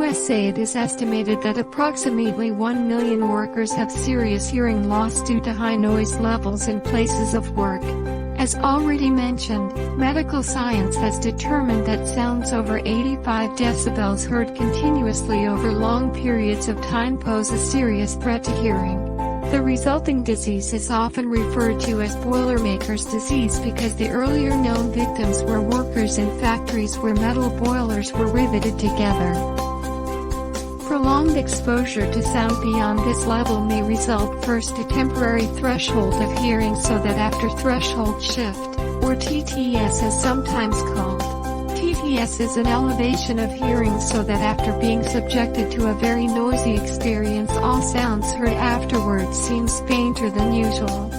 USA, it is estimated that approximately 1 million workers have serious hearing loss due to high noise levels in places of work. As already mentioned, medical science has determined that sounds over 85 decibels heard continuously over long periods of time pose a serious threat to hearing. The resulting disease is often referred to as boilermakers disease because the earlier known victims were workers in factories where metal boilers were riveted together. Prolonged exposure to sound beyond this level may result first a temporary threshold of hearing, so that after threshold shift, or TTS as sometimes called. TTS is an elevation of hearing so that after being subjected to a very noisy experience, all sounds heard afterwards seems fainter than usual.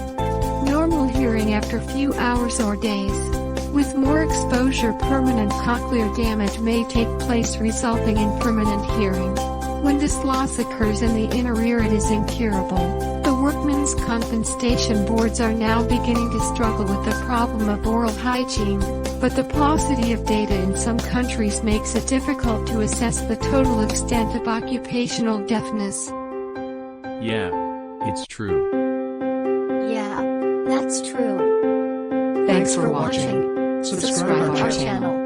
Normal hearing after few hours or days. With more exposure, permanent cochlear damage may take place, resulting in permanent hearing. When this loss occurs in the inner ear, it is incurable. The Workmen's Conpenstation boards are now beginning to struggle with the problem of oral hygiene, but the paucity of data in some countries makes it difficult to assess the total extent of occupational deafness. Yeah, it's true. Yeah, that's true. Thanks for watching. Subscribe our channel.